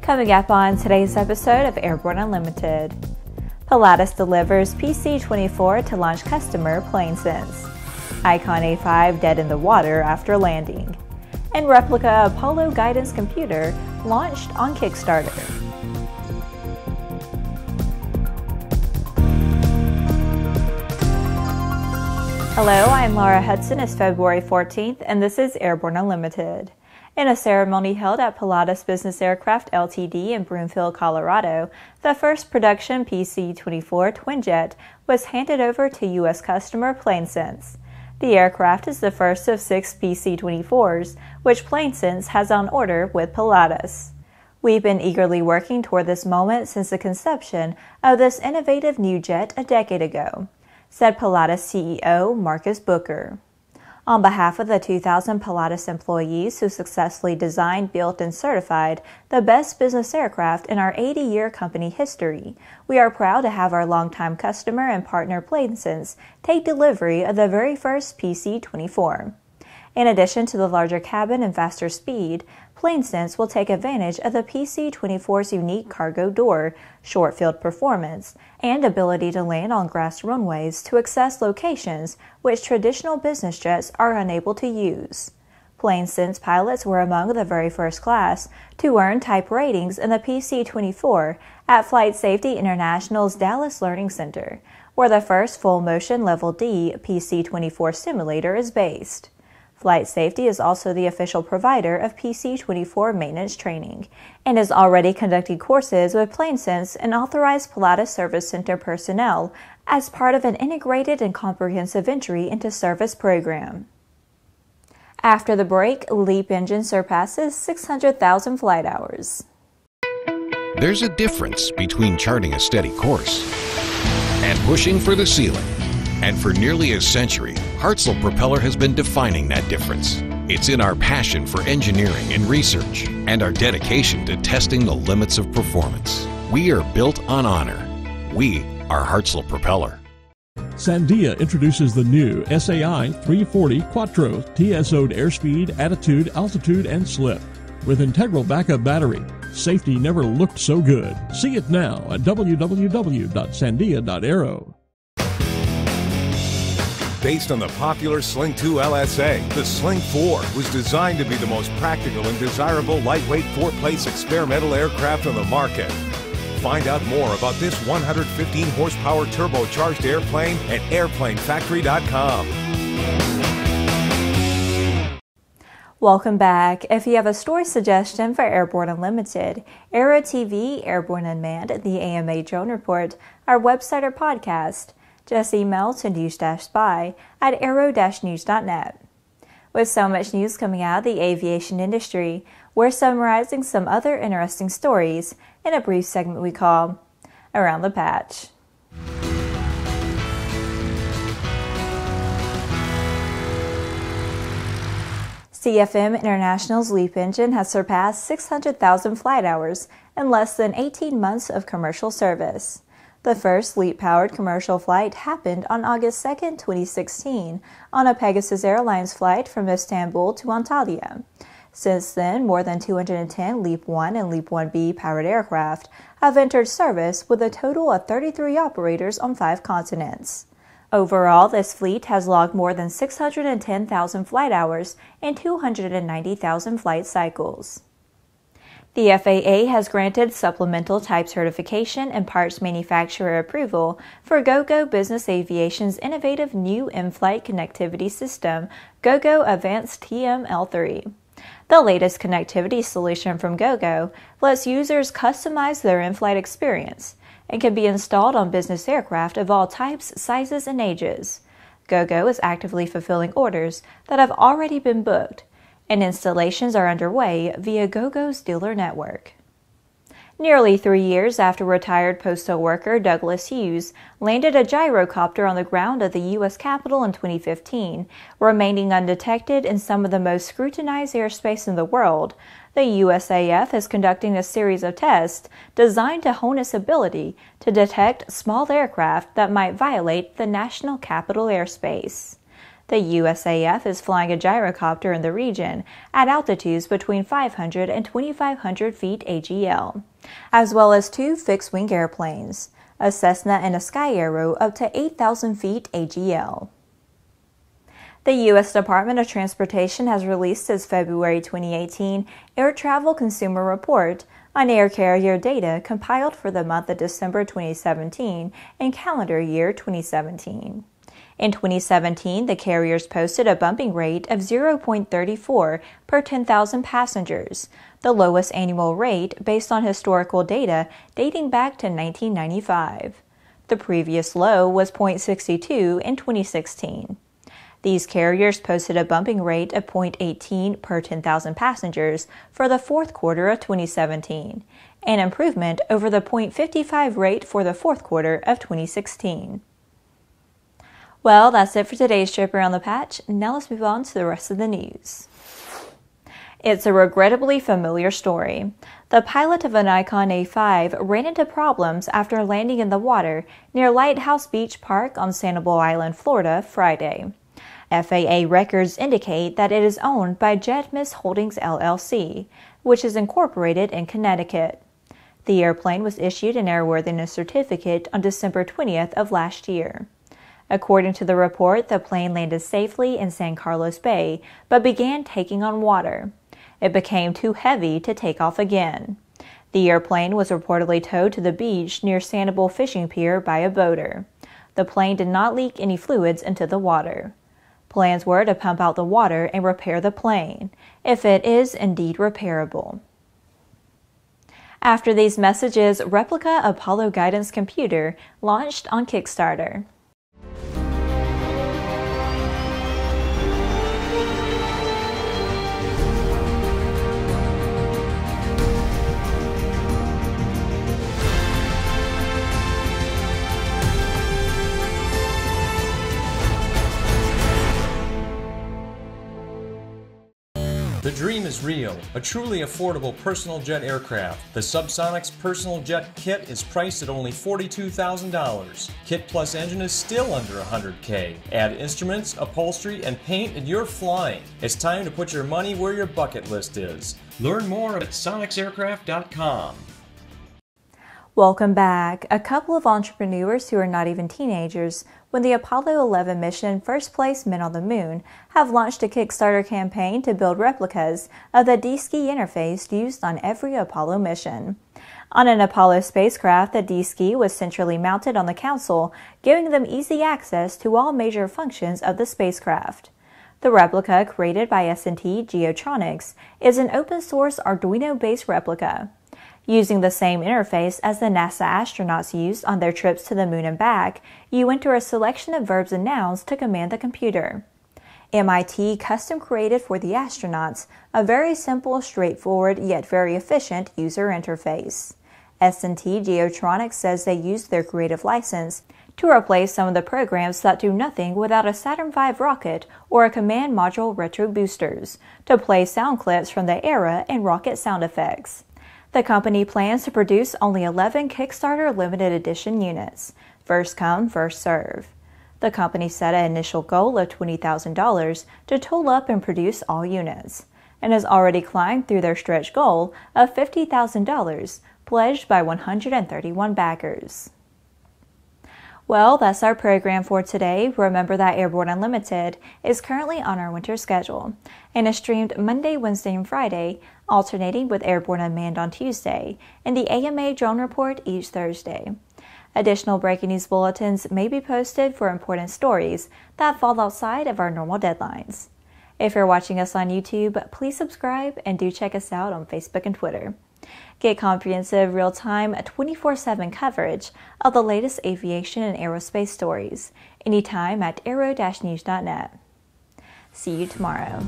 Coming up on today's episode of Airborne Unlimited, Pilatus delivers PC-24 to launch customer PlaneSense. Icon A5 dead in the water after landing. And Replica Apollo guidance computer launched on Kickstarter. Hello, I'm Laura Hudson. It's February 14th, and this is Airborne Unlimited. In a ceremony held at Pilatus Business Aircraft Ltd. in Broomfield, Colorado, the first production PC-24 twinjet was handed over to U.S. customer PlaneSense. The aircraft is the first of 6 PC-24s, which PlaneSense has on order with Pilatus. We've been eagerly working toward this moment since the conception of this innovative new jet a decade ago, said Pilatus CEO Marcus Booker. On behalf of the 2,000 Pilatus employees who successfully designed, built, and certified the best business aircraft in our 80-year company history, we are proud to have our longtime customer and partner PlaneSense take delivery of the very first PC-24. In addition to the larger cabin and faster speed, PlaneSense will take advantage of the PC-24's unique cargo door, short field performance, and ability to land on grass runways to access locations which traditional business jets are unable to use. PlaneSense pilots were among the very first class to earn type ratings in the PC-24 at Flight Safety International's Dallas Learning Center, where the first full-motion Level D PC-24 simulator is based. Flight Safety is also the official provider of PC-24 maintenance training and is already conducting courses with PlaneSense and authorized Pilatus Service Center personnel as part of an integrated and comprehensive entry into service program. After the break, LEAP engine surpasses 600,000 flight hours. There's a difference between charting a steady course and pushing for the ceiling. And for nearly a century, Hartzell Propeller has been defining that difference. It's in our passion for engineering and research and our dedication to testing the limits of performance. We are built on honor. We are Hartzell Propeller. Sandia introduces the new SAI 340 Quattro TSO'd airspeed, attitude, altitude, and slip. With integral backup battery, safety never looked so good. See it now at www.sandia.aero. Based on the popular Sling 2 LSA, the Sling 4 was designed to be the most practical and desirable lightweight 4-place experimental aircraft on the market. Find out more about this 115 horsepower turbocharged airplane at airplanefactory.com. Welcome back. If you have a story suggestion for Airborne Unlimited, Aero-TV, Airborne Unmanned, the AMA Drone Report, our website or podcast, just email to news-spy@aero-news.net. With so much news coming out of the aviation industry, we're summarizing some other interesting stories in a brief segment we call Around the Patch. CFM International's LEAP engine has surpassed 600,000 flight hours in less than 18 months of commercial service. The first LEAP-powered commercial flight happened on August 2, 2016, on a Pegasus Airlines flight from Istanbul to Antalya. Since then, more than 210 LEAP-1 and LEAP-1B powered aircraft have entered service with a total of 33 operators on 5 continents. Overall, this fleet has logged more than 610,000 flight hours and 290,000 flight cycles. The FAA has granted supplemental type certification and parts manufacturer approval for Gogo Business Aviation's innovative new in-flight connectivity system, Gogo AVANCE TM-L3. The latest connectivity solution from Gogo lets users customize their in-flight experience and can be installed on business aircraft of all types, sizes, and ages. Gogo is actively fulfilling orders that have already been booked, and installations are underway via Gogo's dealer network. Nearly 3 years after retired postal worker Douglas Hughes landed a gyrocopter on the ground of the U.S. Capitol in 2015, remaining undetected in some of the most scrutinized airspace in the world, the USAF is conducting a series of tests designed to hone its ability to detect small aircraft that might violate the national capital airspace. The USAF is flying a gyrocopter in the region at altitudes between 500 and 2,500 feet AGL, as well as 2 fixed-wing airplanes, a Cessna and a Sky Arrow up to 8,000 feet AGL. The U.S. Department of Transportation has released its February 2018 Air Travel Consumer Report on air carrier data compiled for the month of December 2017 and calendar year 2017. In 2017, the carriers posted a bumping rate of 0.34 per 10,000 passengers, the lowest annual rate based on historical data dating back to 1995. The previous low was 0.62 in 2016. These carriers posted a bumping rate of 0.18 per 10,000 passengers for the fourth quarter of 2017, an improvement over the 0.55 rate for the fourth quarter of 2016. Well, that's it for today's trip around the patch. Now let's move on to the rest of the news. It's a regrettably familiar story. The pilot of an Icon A5 ran into problems after landing in the water near Lighthouse Beach Park on Sanibel Island, Florida, Friday. FAA records indicate that it is owned by Jet Mist Holdings LLC, which is incorporated in Connecticut. The airplane was issued an airworthiness certificate on December 20th of last year. According to the report, the plane landed safely in San Carlos Bay, but began taking on water. It became too heavy to take off again. The airplane was reportedly towed to the beach near Sanibel Fishing Pier by a boater. The plane did not leak any fluids into the water. Plans were to pump out the water and repair the plane, if it is indeed repairable. After these messages, Replica Apollo Guidance Computer launched on Kickstarter. The dream is real, a truly affordable personal jet aircraft. The Subsonics Personal Jet Kit is priced at only $42,000. Kit plus engine is still under $100K. Add instruments, upholstery, and paint and you're flying. It's time to put your money where your bucket list is. Learn more at sonicsaircraft.com. Welcome back. A couple of entrepreneurs who are not even teenagers when the Apollo 11 mission first placed men on the moon have launched a Kickstarter campaign to build replicas of the DSKY interface used on every Apollo mission. On an Apollo spacecraft, the DSKY was centrally mounted on the console, giving them easy access to all major functions of the spacecraft. The replica, created by S&T Geotronics, is an open-source Arduino-based replica. Using the same interface as the NASA astronauts used on their trips to the moon and back, you enter a selection of verbs and nouns to command the computer. MIT custom created for the astronauts a very simple, straightforward, yet very efficient user interface. S&T Geotronics says they used their creative license to replace some of the programs that do nothing without a Saturn V rocket or a command module retro boosters to play sound clips from the era and rocket sound effects. The company plans to produce only 11 Kickstarter limited edition units, first come, first serve. The company set an initial goal of $20,000 to tool up and produce all units, and has already climbed through their stretch goal of $50,000, pledged by 131 backers. Well, that's our program for today. Remember that Airborne Unlimited is currently on our winter schedule and is streamed Monday, Wednesday, and Friday, alternating with Airborne Unmanned on Tuesday and the AMA Drone Report each Thursday. Additional breaking news bulletins may be posted for important stories that fall outside of our normal deadlines. If you're watching us on YouTube, please subscribe and do check us out on Facebook and Twitter. Get comprehensive, real-time, 24/7 coverage of the latest aviation and aerospace stories anytime at aero-news.net. See you tomorrow.